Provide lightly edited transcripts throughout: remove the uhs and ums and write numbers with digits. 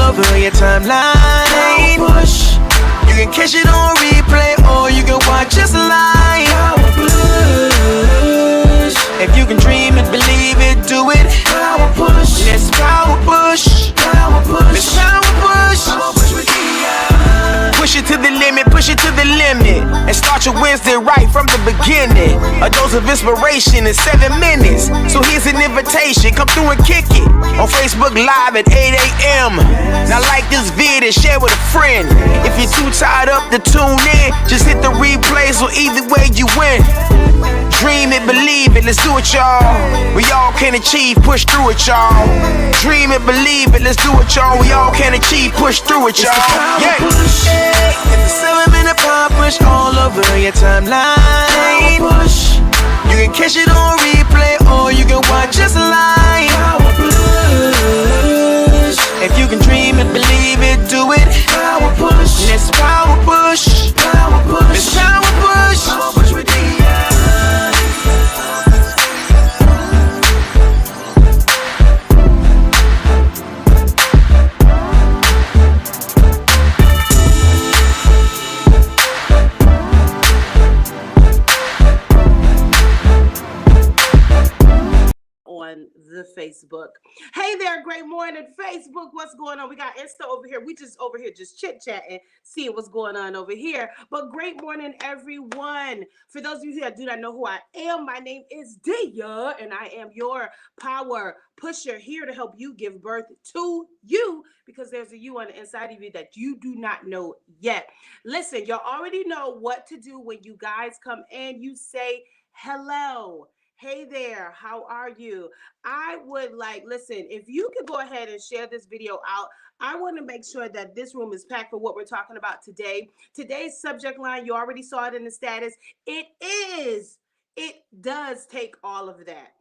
over your timeline. Push. You can catch it on replay or you can watch us live. Power push. If you can dream it, believe it, do it. Power push. Let's power push. Power push. Let's power push. Power push with Dia. Push it to the limit, push it to the limit. And start your Wednesday right from the beginning. A dose of inspiration in 7 minutes. So here's an invitation, come through and kick it. On Facebook Live at 8 a.m. Now like this video, share with a friend. If you're too tired up to tune in, just hit the replay so either way you win. Dream it, believe it, let's do it, y'all. We all can achieve, push through it, y'all. Dream it, believe it, let's do it, y'all. We all can achieve, push through it, y'all. Yeah. It's a 7-minute power push all over your timeline. Push. You can catch it on replay or you can watch us live. Power push. If you can dream it, believe it, do it. Power push. Let's power push. Power push. Let's power push. Power push with Dia. On the Facebook. Hey there, great morning, Facebook. What's going on? We got Insta over here. We just over here just chit-chatting, seeing what's going on over here. But great morning, everyone. For those of you that do not know who I am, my name is Dia, and I am your power pusher here to help you give birth to you, because there's a you on the inside of you that you do not know yet. Listen, y'all already know what to do when you guys come in. You say hello. Hey there, how are you? I would listen, if you could go ahead and share this video out, I want to make sure that this room is packed for what we're talking about today. Today's subject line, you already saw it in the status. It does take all of that.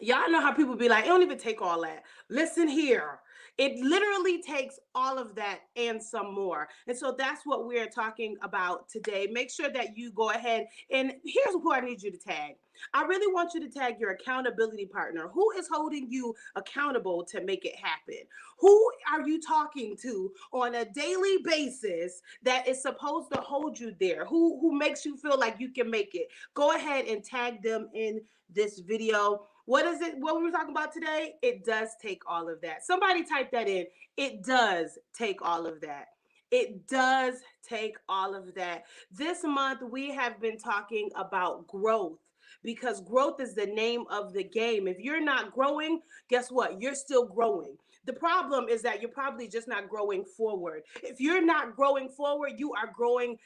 Y'all know how people be like, it don't even take all that. Listen here. It literally takes all of that and some more. And so that's what we're talking about today. Make sure that you go ahead, and here's who I need you to tag. I really want you to tag your accountability partner. Who is holding you accountable to make it happen? Who are you talking to on a daily basis that is supposed to hold you there? Who makes you feel like you can make it? Go ahead and tag them in this video. What is it? What we were talking about today? It does take all of that. Somebody type that in. It does take all of that. It does take all of that. This month, we have been talking about growth, because growth is the name of the game. If you're not growing, guess what? You're still growing. The problem is that you're probably just not growing forward. If you're not growing forward, you are growing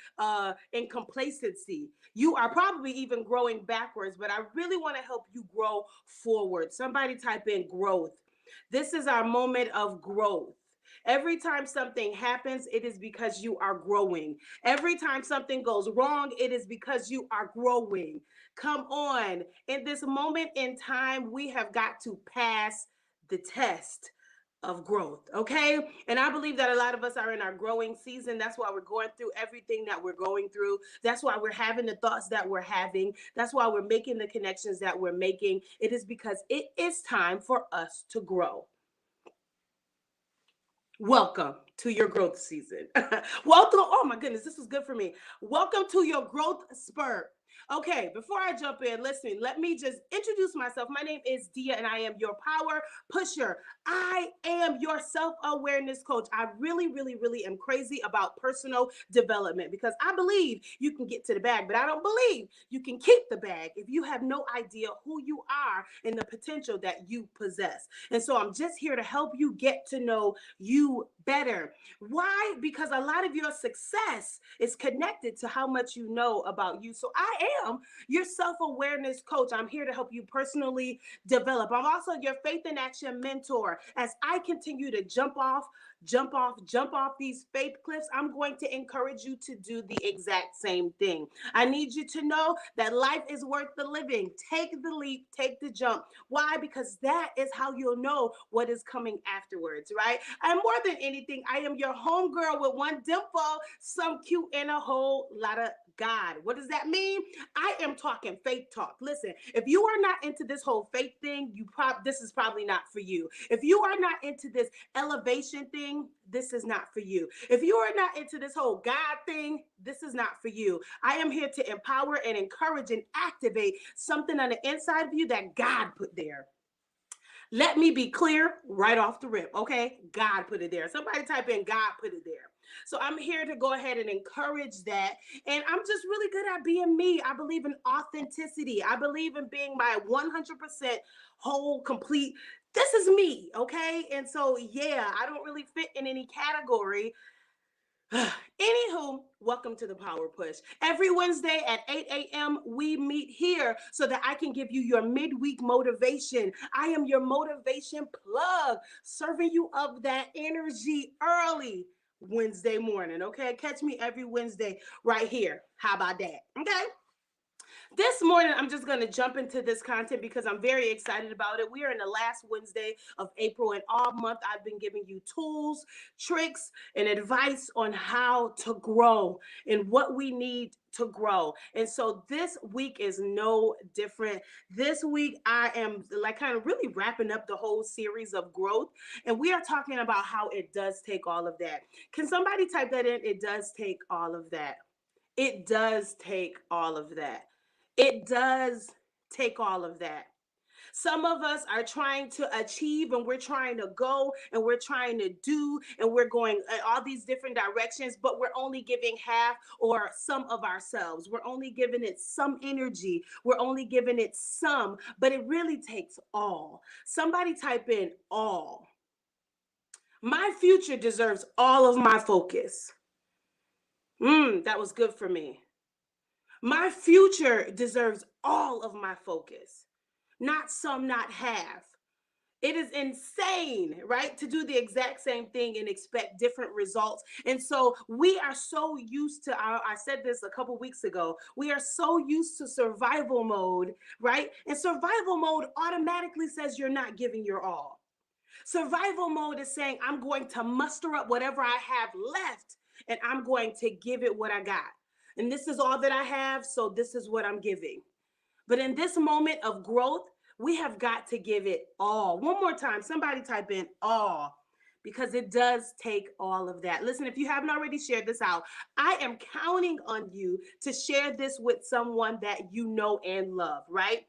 in complacency. You are probably even growing backwards, but I really want to help you grow forward. Somebody type in growth. This is our moment of growth. Every time something happens, it is because you are growing. Every time something goes wrong, it is because you are growing. Come on. In this moment in time, we have got to pass the test of growth, okay? And I believe that a lot of us are in our growing season. That's why we're going through everything that we're going through. That's why we're having the thoughts that we're having. That's why we're making the connections that we're making. It is because it is time for us to grow. Welcome to your growth season. Welcome. Oh my goodness, this was good for me. Welcome to your growth spurt. Okay, before I jump in, listen, let me just introduce myself. My name is Dia, and I am your power pusher. I am your self-awareness coach. I really, really, really am crazy about personal development, because I believe you can get to the bag, but I don't believe you can keep the bag if you have no idea who you are and the potential that you possess. And so I'm just here to help you get to know you better. Why? Because a lot of your success is connected to how much you know about you. So I am your self-awareness coach. I'm here to help you personally develop. I'm also your faith in action mentor. As I continue to jump off these faith cliffs, I'm going to encourage you to do the exact same thing. I need you to know that life is worth the living. Take the leap, take the jump. Why? Because that is how you'll know what is coming afterwards, right? And more than anything, I am your homegirl with one dimple, some cute, and a whole lot of God. What does that mean? I am talking faith talk. Listen, if you are not into this whole faith thing, this is probably not for you. If you are not into this elevation thing, this is not for you. If you are not into this whole God thing, this is not for you. I am here to empower and encourage and activate something on the inside of you that God put there. Let me be clear right off the rip, okay? God put it there. Somebody type in God put it there. So I'm here to go ahead and encourage that. And I'm just really good at being me. I believe in authenticity. I believe in being my 100% whole, complete. This is me, okay? And so, yeah, I don't really fit in any category. Anywho, welcome to the Power Push. Every Wednesday at 8 a.m., we meet here so that I can give you your midweek motivation. I am your motivation plug, serving you of that energy early Wednesday morning, okay? Catch me every Wednesday right here. How about that? Okay? This morning, I'm just going to jump into this content because I'm very excited about it. We are in the last Wednesday of April, and all month I've been giving you tools, tricks, and advice on how to grow and what we need to grow. And so this week is no different. This week, I am like kind of really wrapping up the whole series of growth, and we are talking about how it does take all of that. Can somebody type that in? It does take all of that. It does take all of that. It does take all of that. Some of us are trying to achieve and we're trying to go and we're trying to do and we're going all these different directions, but we're only giving half or some of ourselves. We're only giving it some energy. We're only giving it some, but it really takes all. Somebody type in all. My future deserves all of my focus. That was good for me. My future deserves all of my focus, not some, not half. It is insane, right, to do the exact same thing and expect different results. And so we are so used to, I said this a couple weeks ago, we are so used to survival mode, right? And survival mode automatically says you're not giving your all. Survival mode is saying, I'm going to muster up whatever I have left and I'm going to give it what I got. And this is all that I have, so this is what I'm giving. But in this moment of growth, we have got to give it all. One more time, somebody type in all, because it does take all of that. Listen, if you haven't already shared this out, I am counting on you to share this with someone that you know and love, right?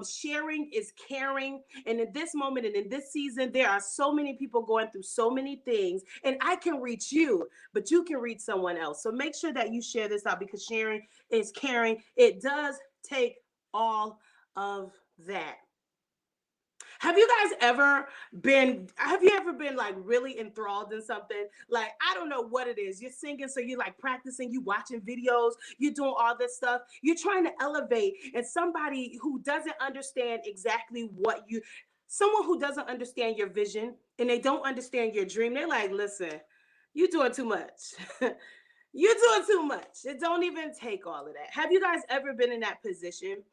Sharing is caring. And in this moment and in this season, there are so many people going through so many things, and I can reach you, but you can reach someone else. So make sure that you share this out because sharing is caring. It does take all of that. Have you ever been like really enthralled in something? Like, I don't know what it is. You're singing, so you're like practicing, you watching videos, you're doing all this stuff. You're trying to elevate, and somebody who doesn't understand exactly someone who doesn't understand your vision and they don't understand your dream, they're like, listen, you're doing too much. You're doing too much. It don't even take all of that. Have you guys ever been in that position?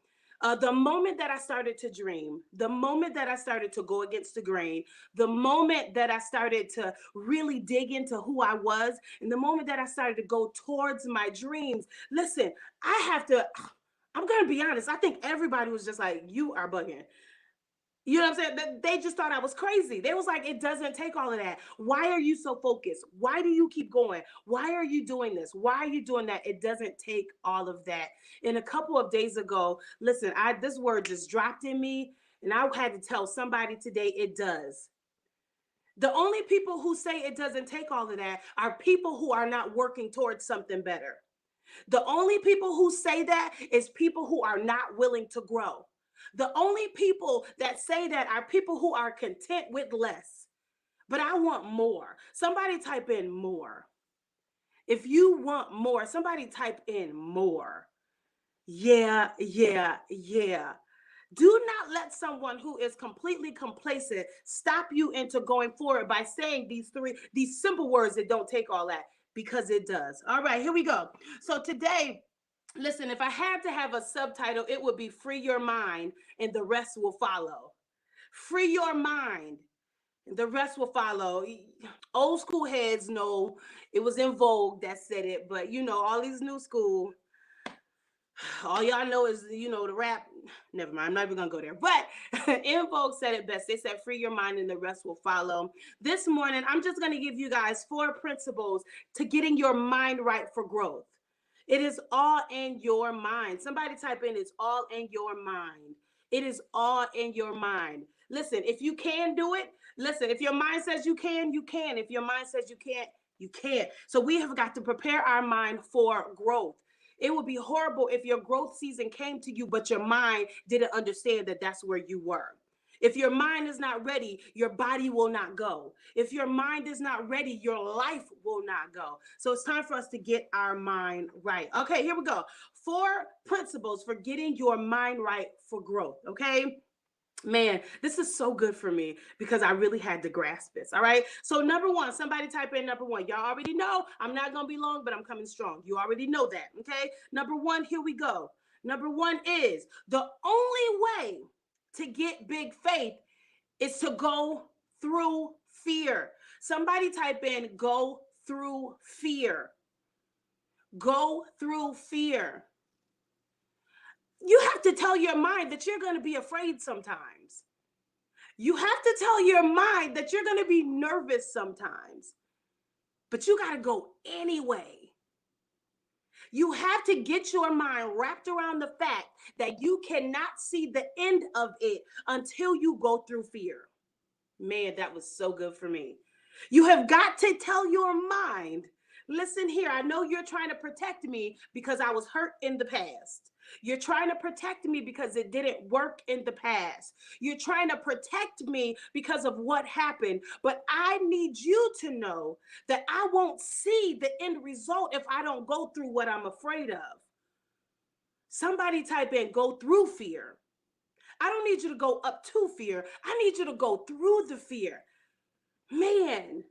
The moment that I started to dream, the moment that I started to go against the grain, the moment that I started to really dig into who I was, and the moment that I started to go towards my dreams, listen, I'm going to be honest. I think everybody was just like, you are bugging. You know what I'm saying? They just thought I was crazy. They was like, it doesn't take all of that. Why are you so focused? Why do you keep going? Why are you doing this? Why are you doing that? It doesn't take all of that. And a couple of days ago, listen, this word just dropped in me, and I had to tell somebody today it does. The only people who say it doesn't take all of that are people who are not working towards something better. The only people who say that is people who are not willing to grow. The only people that say that are people who are content with less. But I want more. Somebody type in more. If you want more, somebody type in more. Yeah. Do not let someone who is completely complacent stop you into going forward by saying these simple words that don't take all that, because it does. All right, here we go. So today, listen, if I had to have a subtitle, it would be Free Your Mind and the rest will follow. Free your mind and the rest will follow. Old school heads know it was in Vogue that said it, but all these new school, All y'all know is, the rap. Never mind, I'm not even gonna go there. But En Vogue said it best. They said, free your mind and the rest will follow. This morning, I'm just gonna give you guys 4 principles to getting your mind right for growth. It is all in your mind. Somebody type in, it's all in your mind. It is all in your mind. Listen, if you can do it, listen, if your mind says you can, you can. If your mind says you can't, you can't. So we have got to prepare our mind for growth. It would be horrible if your growth season came to you, but your mind didn't understand that that's where you were. If your mind is not ready, your body will not go. If your mind is not ready, your life will not go. So it's time for us to get our mind right. Okay, here we go. 4 principles for getting your mind right for growth. Okay. Man, this is so good for me because I really had to grasp this. All right. So, number 1, somebody type in number 1. Y'all already know I'm not going to be long, but I'm coming strong. You already know that. Okay. Number 1, here we go. Number 1 is the only way to get big faith is to go through fear. Somebody type in go through fear. Go through fear. You have to tell your mind that you're going to be afraid sometimes. You have to tell your mind that you're going to be nervous sometimes, but you got to go anyway. You have to get your mind wrapped around the fact that you cannot see the end of it until you go through fear. Man, that was so good for me. You have got to tell your mind, listen here, I know you're trying to protect me because I was hurt in the past. You're trying to protect me because it didn't work in the past. You're trying to protect me because of what happened. But I need you to know that I won't see the end result if I don't go through what I'm afraid of. Somebody type in go through fear. I don't need you to go up to fear. I need you to go through the fear. Man.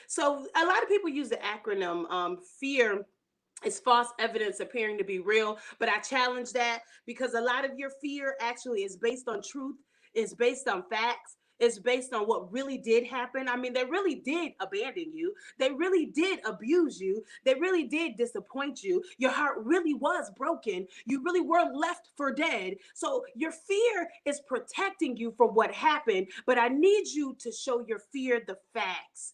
So a lot of people use the acronym fear is false evidence appearing to be real, but I challenge that because a lot of your fear actually is based on truth, is based on facts, it's based on what really did happen. I mean, they really did abandon you. They really did abuse you. They really did disappoint you. Your heart really was broken. You really were left for dead. So your fear is protecting you from what happened, but I need you to show your fear the facts.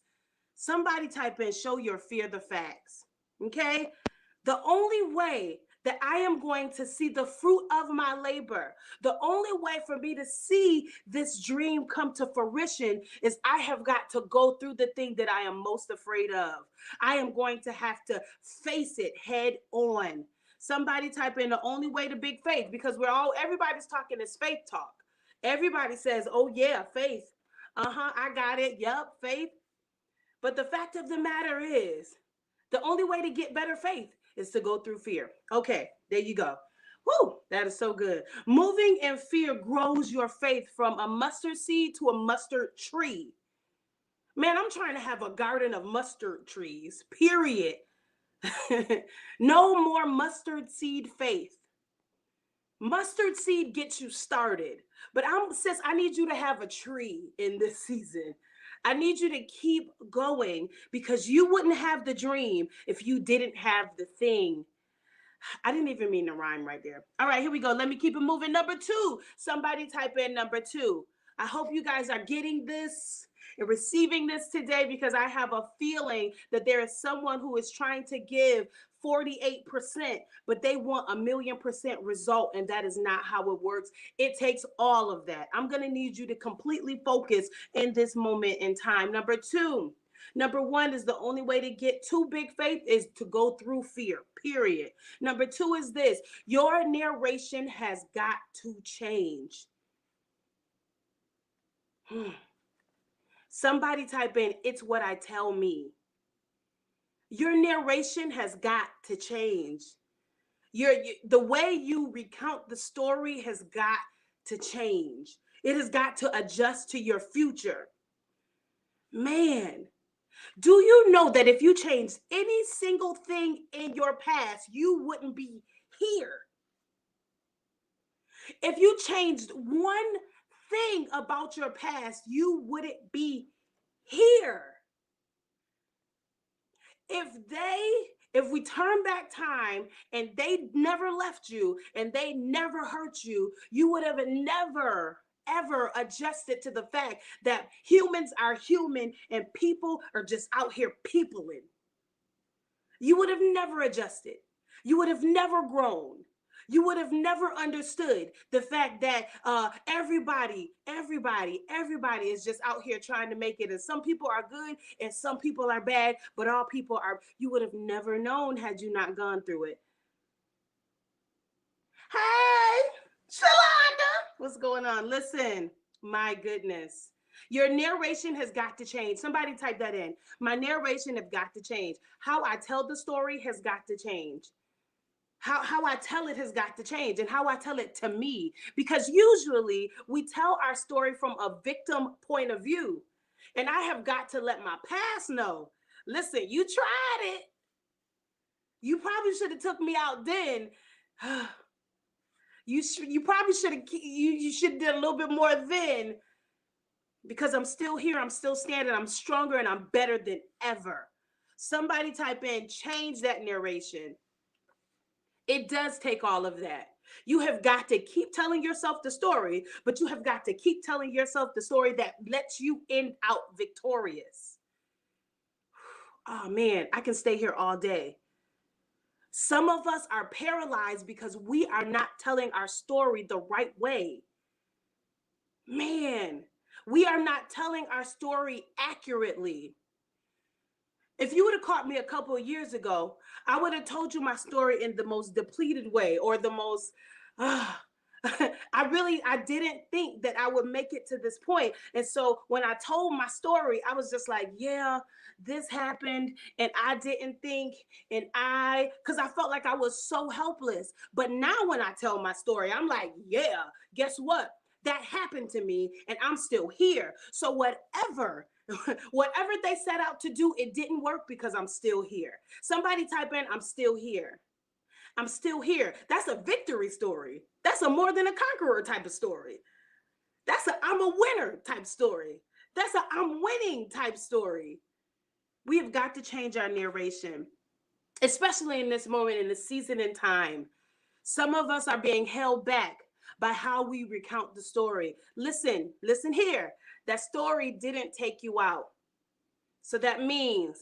Somebody type in, show your fear the facts. Okay? The only way that I am going to see the fruit of my labor, the only way for me to see this dream come to fruition is I have got to go through the thing that I am most afraid of. I am going to have to face it head on. Somebody type in the only way to big faith, because everybody's talking this faith talk. Everybody says, oh yeah, faith. I got it. Yup, faith. But the fact of the matter is, the only way to get better faith is to go through fear. Okay, there you go. Woo, that is so good. Moving in fear grows your faith from a mustard seed to a mustard tree. Man, I'm trying to have a garden of mustard trees, period. No more mustard seed faith. Mustard seed gets you started, but sis, I need you to have a tree in this season. I need you to keep going because you wouldn't have the dream if you didn't have the thing. I didn't even mean to rhyme right there. All right, here we go. Let me keep it moving. Number 2, somebody type in number 2. I hope you guys are getting this and receiving this today because I have a feeling that there is someone who is trying to give 48%, but they want 1,000,000% result, and that is not how it works. It takes all of that. I'm going to need you to completely focus in this moment in time. Number 1 is the only way to get to big faith is to go through fear, period. Number 2 is this: your narration has got to change. Somebody type in, it's what I tell me. Your narration has got to change. The way you recount the story has got to change. It has got to adjust to your future. Man, do you know that if you changed any single thing in your past, you wouldn't be here? If you changed one thing about your past, you wouldn't be here. If we turn back time and they never left you and they never hurt you, you would have never ever adjusted to the fact that humans are human and people are just out here peopling. You would have never adjusted. You would have never grown. You would have never understood the fact that everybody is just out here trying to make it. And some people are good and some people are bad, but all people are, you would have never known had you not gone through it. Hey, Shalonda, what's going on? Listen, my goodness. Your narration has got to change. Somebody type that in. My narration has got to change. How I tell the story has got to change. How I tell it has got to change, and how I tell it to me. Because usually we tell our story from a victim point of view. And I have got to let my past know, listen, you tried it. You probably should have took me out then. You probably should have, you should have done a little bit more then. Because I'm still here, I'm still standing, I'm stronger, and I'm better than ever. Somebody type in, change that narration. It does take all of that. You have got to keep telling yourself the story, but you have got to keep telling yourself the story that lets you end out victorious. Oh man, I can stay here all day. Some of us are paralyzed because we are not telling our story the right way. Man, we are not telling our story accurately. If you would have caught me a couple of years ago, I would have told you my story in the most depleted way, or the most, I didn't think that I would make it to this point. And so when I told my story, I was just like, yeah, this happened. And I didn't think, because I felt like I was so helpless. But now when I tell my story, I'm like, yeah, guess what? That happened to me and I'm still here. So whatever they set out to do, it didn't work because I'm still here. Somebody type in, I'm still here. I'm still here. That's a victory story. That's a more than a conqueror type of story. That's a I'm a winner type story. That's a I'm winning type story. We have got to change our narration, especially in this moment, in this season and time. Some of us are being held back by how we recount the story. Listen here. That story didn't take you out. So that means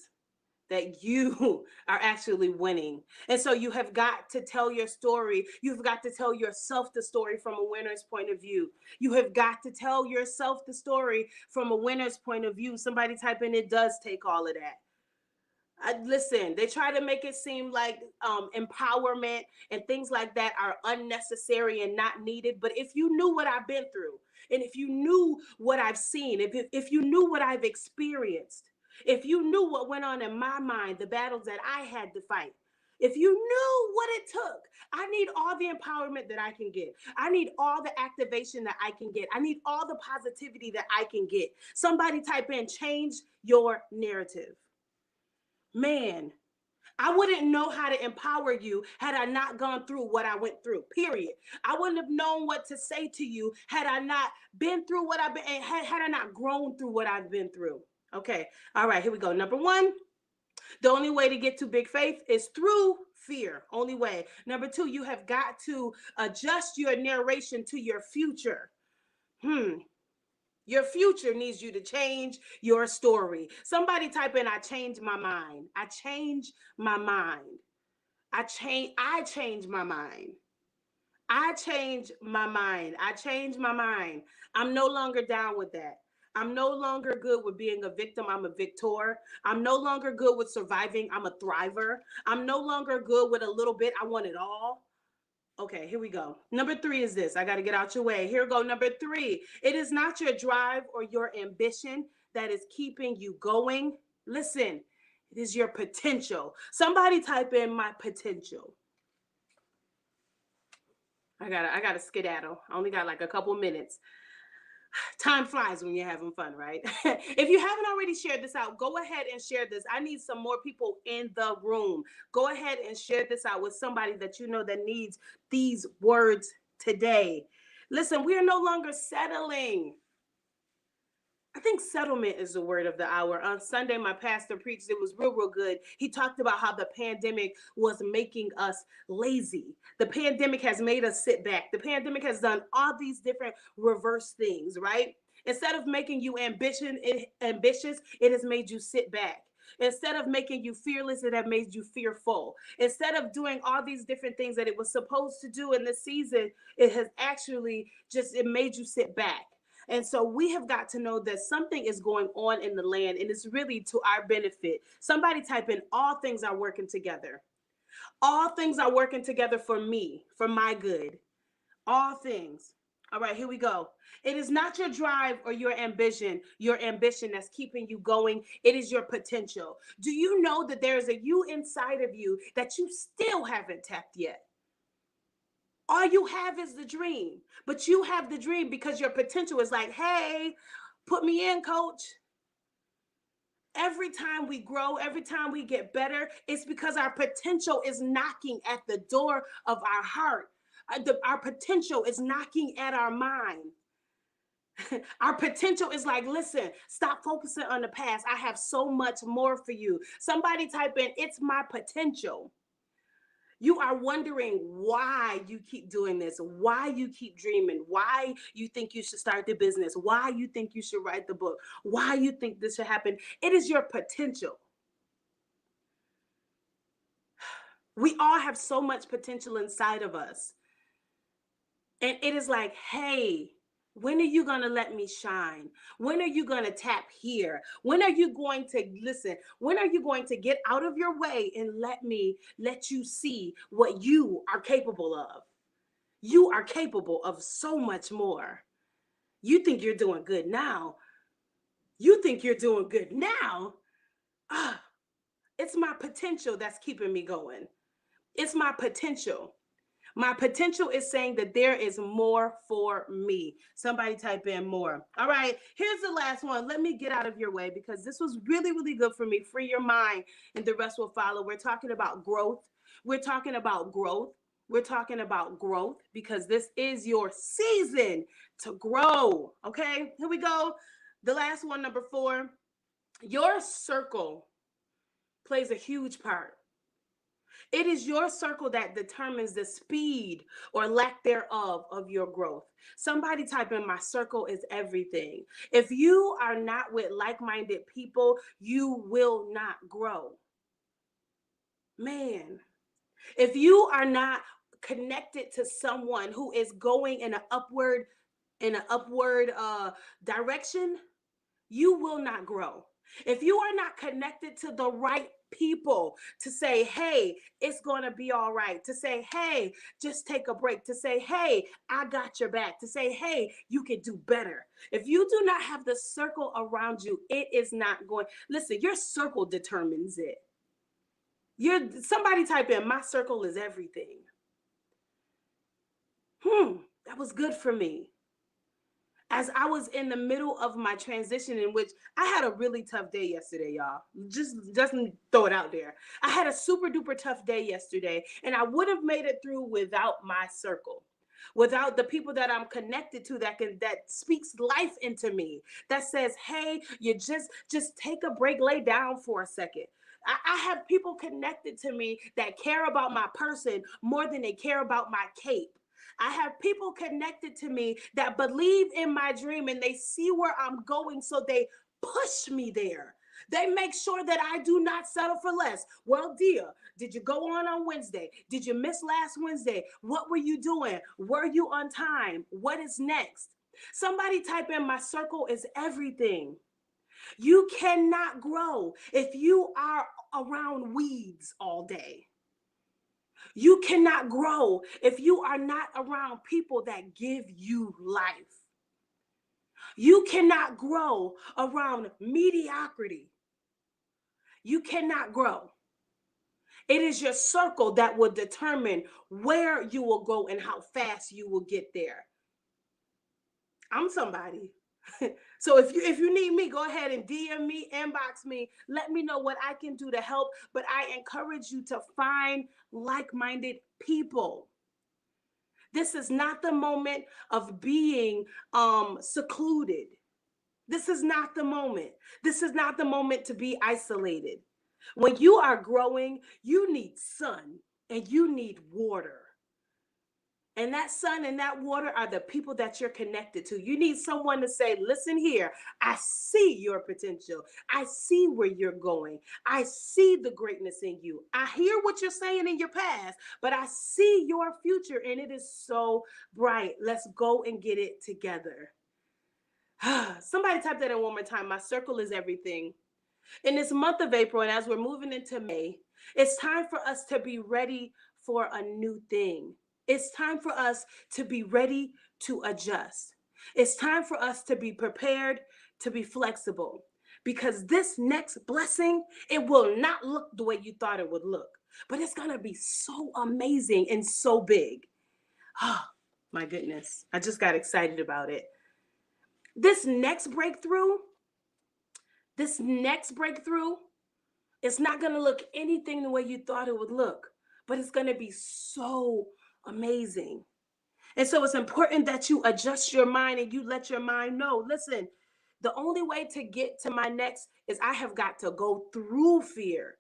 that you are actually winning. And so you have got to tell your story. You've got to tell yourself the story from a winner's point of view. You have got to tell yourself the story from a winner's point of view. Somebody type in, it does take all of that. Listen, they try to make it seem like empowerment and things like that are unnecessary and not needed. But if you knew what I've been through, and if you knew what I've seen, if you knew what I've experienced, if you knew what went on in my mind, the battles that I had to fight, if you knew what it took, I need all the empowerment that I can get. I need all the activation that I can get. I need all the positivity that I can get. Somebody type in, change your narrative. Man, I wouldn't know how to empower you had I not gone through what I went through, period. I wouldn't have known what to say to you had I not been through what I've been, had I not grown through what I've been through. Okay, all right, here we go. Number one, the only way to get to big faith is through fear. Only way. Number two, you have got to adjust your narration to your future. Your future needs you to change your story. Somebody type in, I changed my mind. I changed my mind. I changed my mind. I changed my mind. I changed my mind. I'm no longer down with that. I'm no longer good with being a victim. I'm a victor. I'm no longer good with surviving. I'm a thriver. I'm no longer good with a little bit. I want it all. Okay, here we go. Number three is this. I got to get out your way. Here we go. Number three. It is not your drive or your ambition that is keeping you going. Listen, it is your potential. Somebody type in my potential. I gotta skedaddle. I only got like a couple minutes. Time flies when you're having fun, right? If you haven't already shared this out, go ahead and share this. I need some more people in the room. Go ahead and share this out with somebody that you know that needs these words today. Listen, we are no longer settling. I think settlement is the word of the hour. On Sunday, my pastor preached. It was real, real good. He talked about how the pandemic was making us lazy. The pandemic has made us sit back. The pandemic has done all these different reverse things, right? Instead of making you ambitious, it has made you sit back. Instead of making you fearless, it has made you fearful. Instead of doing all these different things that it was supposed to do in this season, it has actually just it made you sit back. And so we have got to know that something is going on in the land and it's really to our benefit. Somebody type in all things are working together. All things are working together for me, for my good. All things. All right, here we go. It is not your drive or your ambition that's keeping you going. It is your potential. Do you know that there is a you inside of you that you still haven't tapped yet? All you have is the dream, but you have the dream because your potential is like, hey, put me in, coach. Every time we grow, every time we get better, it's because our potential is knocking at the door of our heart. Our potential is knocking at our mind. Our potential is like, listen, stop focusing on the past. I have so much more for you. Somebody type in, it's my potential. You are wondering why you keep doing this, why you keep dreaming, why you think you should start the business, why you think you should write the book, why you think this should happen. It is your potential. We all have so much potential inside of us. And it is like, hey, when are you going to let me shine? When are you going to tap here? When are you going to listen? When are you going to get out of your way and let you see what you are capable of? You are capable of so much more. You think you're doing good now. You think you're doing good now. It's my potential that's keeping me going. It's my potential. My potential is saying that there is more for me. Somebody type in more. All right, here's the last one. Let me get out of your way because this was really, really good for me. Free your mind and the rest will follow. We're talking about growth. We're talking about growth. We're talking about growth because this is your season to grow. Okay, here we go. The last one, number 4. Your circle plays a huge part. It is your circle that determines the speed or lack thereof of your growth. Somebody type in, my circle is everything. If you are not with like-minded people, you will not grow. Man, if you are not connected to someone who is going in an upward direction, you will not grow. If you are not connected to the right people to say, hey, it's going to be all right, to say, hey, just take a break, to say, hey, I got your back, to say, hey, you can do better. If you do not have the circle around you, it is not going. Listen, your circle determines it. Somebody type in, my circle is everything. That was good for me. As I was in the middle of my transition, in which I had a really tough day yesterday, y'all. Just throw it out there. I had a super duper tough day yesterday, and I would have made it through without my circle, without the people that I'm connected to that speaks life into me, that says, hey, you just take a break, lay down for a second. I have people connected to me that care about my person more than they care about my cape. I have people connected to me that believe in my dream and they see where I'm going, so they push me there. They make sure that I do not settle for less. Well, dear, did you go on Wednesday? Did you miss last Wednesday? What were you doing? Were you on time? What is next? Somebody type in, my circle is everything. You cannot grow if you are around weeds all day. You cannot grow if you are not around people that give you life. You cannot grow around mediocrity. You cannot grow. It is your circle that will determine where you will go and how fast you will get there. I'm somebody. So if you need me, go ahead and DM me, inbox me. Let me know what I can do to help. But I encourage you to find like-minded people. This is not the moment of being secluded. This is not the moment. This is not the moment to be isolated. When you are growing, you need sun and you need water. And that sun and that water are the people that you're connected to. You need someone to say, listen here, I see your potential. I see where you're going. I see the greatness in you. I hear what you're saying in your past, but I see your future and it is so bright. Let's go and get it together. Somebody type that in one more time. My circle is everything. In this month of April, and as we're moving into May, it's time for us to be ready for a new thing. It's time for us to be ready to adjust. It's time for us to be prepared, to be flexible, because this next blessing, it will not look the way you thought it would look, but it's going to be so amazing and so big. Oh, my goodness. I just got excited about it. This next breakthrough, it's not going to look anything the way you thought it would look, but it's going to be so amazing. And so it's important that you adjust your mind and you let your mind know, listen, the only way to get to my next is I have got to go through fear.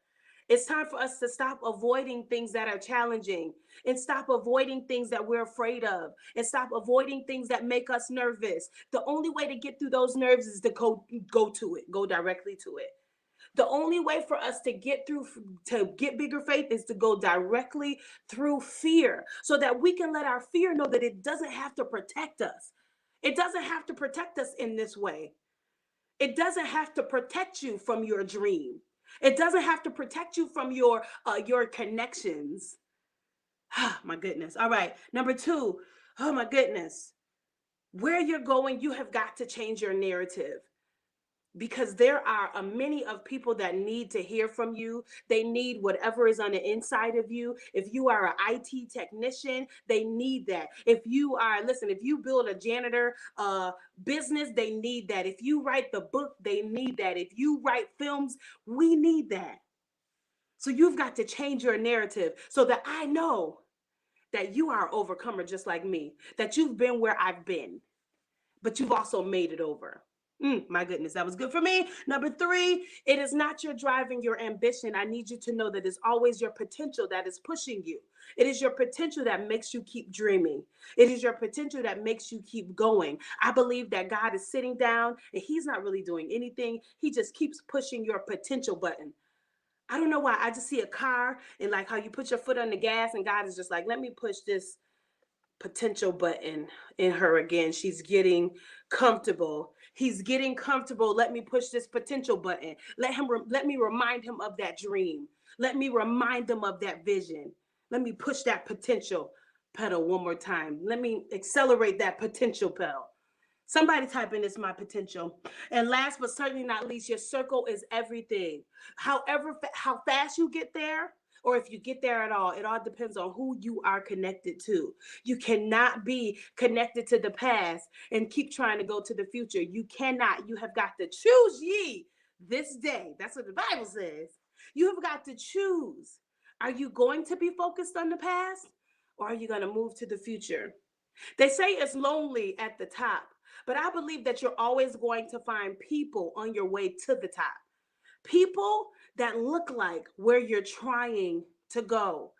It's time for us to stop avoiding things that are challenging and stop avoiding things that we're afraid of and stop avoiding things that make us nervous. The only way to get through those nerves is to go to it, go directly to it. The only way for us to get bigger faith is to go directly through fear so that we can let our fear know that it doesn't have to protect us. It doesn't have to protect us in this way. It doesn't have to protect you from your dream. It doesn't have to protect you from your connections. My goodness. All right. Number 2. Oh my goodness. Where you're going, you have got to change your narrative. Because there are many of people that need to hear from you. They need whatever is on the inside of you. If you are an IT technician, they need that. If you build a janitor business, they need that. If you write the book, they need that. If you write films, we need that. So you've got to change your narrative so that I know that you are an overcomer just like me, that you've been where I've been, but you've also made it over. My goodness, that was good for me. Number 3, it is not your driving your ambition. I need you to know that it's always your potential that is pushing you. It is your potential that makes you keep dreaming. It is your potential that makes you keep going. I believe that God is sitting down and he's not really doing anything. He just keeps pushing your potential button. I don't know why. I just see a car and like how you put your foot on the gas and God is just like, let me push this potential button in her again. She's getting comfortable. He's getting comfortable. Let me push this potential button. Let me remind him of that dream. Let me remind him of that vision. Let me push that potential pedal one more time. Let me accelerate that potential pedal. Somebody type in, it's my potential. And last but certainly not least, your circle is everything. However, how fast you get there, or if you get there at all, it all depends on who you are connected to. You cannot be connected to the past and keep trying to go to the future. You cannot. You have got to choose ye this day. That's what the Bible says. You have got to choose. Are you going to be focused on the past, or are you going to move to the future? They say it's lonely at the top, but I believe that you're always going to find people on your way to the top. People that look like where you're trying to go.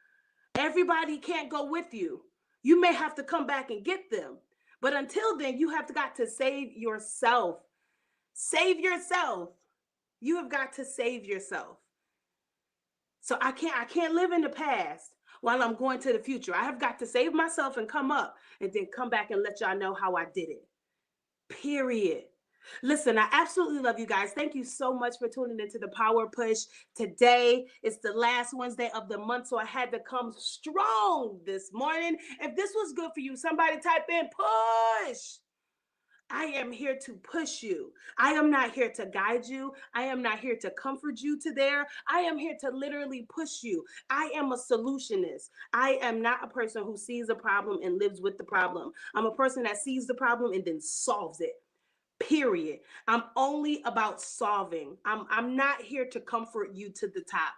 Everybody can't go with you. You may have to come back and get them. But until then, you have got to save yourself. Save yourself. You have got to save yourself. So I can't live in the past while I'm going to the future. I have got to save myself and come up and then come back and let y'all know how I did it. Period. Listen, I absolutely love you guys. Thank you so much for tuning into the Power Push. Today is the last Wednesday of the month, so I had to come strong this morning. If this was good for you, somebody type in push. I am here to push you. I am not here to guide you. I am not here to comfort you to there. I am here to literally push you. I am a solutionist. I am not a person who sees a problem and lives with the problem. I'm a person that sees the problem and then solves it. Period. I'm only about solving. I'm not here to comfort you to the top.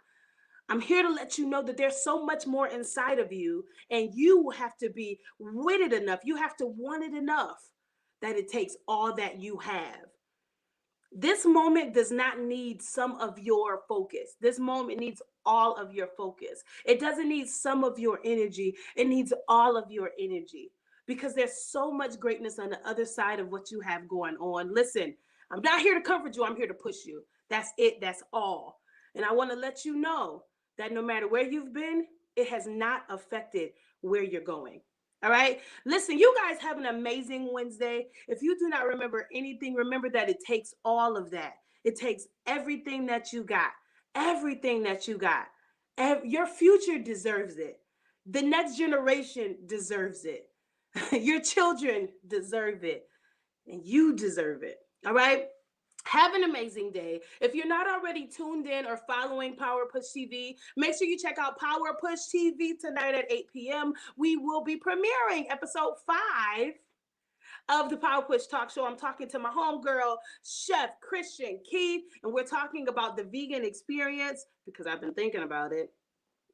I'm here to let you know that there's so much more inside of you, and you have to be with it enough. You have to want it enough that it takes all that you have This moment does not need some of your focus. This moment needs all of your focus. It doesn't need some of your energy. It needs all of your energy, because there's so much greatness on the other side of what you have going on. Listen, I'm not here to comfort you. I'm here to push you. That's it. That's all. And I want to let you know that no matter where you've been, it has not affected where you're going. All right. Listen, you guys have an amazing Wednesday. If you do not remember anything, remember that it takes all of that. It takes everything that you got, everything that you got. Your future deserves it. The next generation deserves it. Your children deserve it. And you deserve it. All right. Have an amazing day. If you're not already tuned in or following Power Push TV, make sure you check out Power Push TV tonight at 8 p.m. We will be premiering episode 5 of the Power Push Talk Show. I'm talking to my homegirl, Chef Christian Keith, and we're talking about the vegan experience because I've been thinking about it.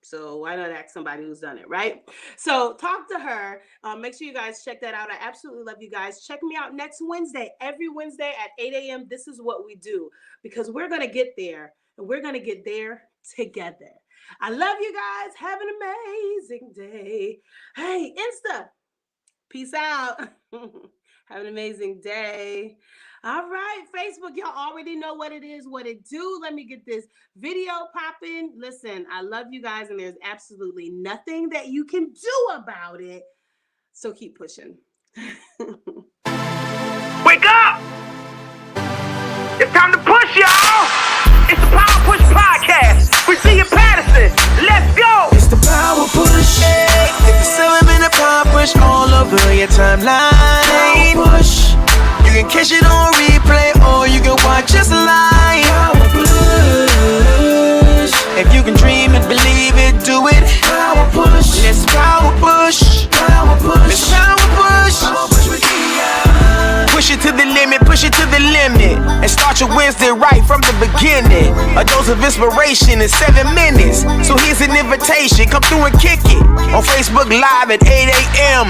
So why not ask somebody who's done it, right? So talk to her. Make sure you guys check that out. I absolutely love you guys. Check me out next Wednesday, every Wednesday at 8 a.m. This is what we do, because we're going to get there, and we're going to get there together. I love you guys. Have an amazing day. Hey, Insta, peace out. Have an amazing day. All right, Facebook, y'all already know what it is, what it do. Let me get this video popping. Listen, I love you guys, and there's absolutely nothing that you can do about it. So keep pushing. Wake up! It's time to push, y'all! It's the Power Push Podcast with Tia Patterson. Let's go! It's the Power Push. Hey, it's the Sullivan and Power Push all over your timeline. Power Push. You can catch it on replay or you can watch us live. Power Push. If you can dream and believe it, do it. Power Push. Let's Power Push. Power Push. Let's Power Push. Power Push with push it to the limit, push it to the limit, and start your Wednesday right from the beginning. A dose of inspiration in 7 minutes. So here's an invitation, come through and kick it on Facebook Live at 8 a.m.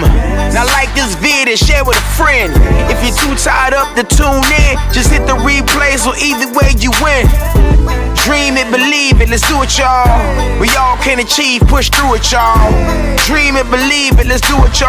Now like this vid and share with a friend. If you're too tired up to tune in, just hit the replay, so either way you win. Dream it, believe it, let's do it, y'all. We all can achieve, push through it, y'all. Dream it, believe it, let's do it, y'all.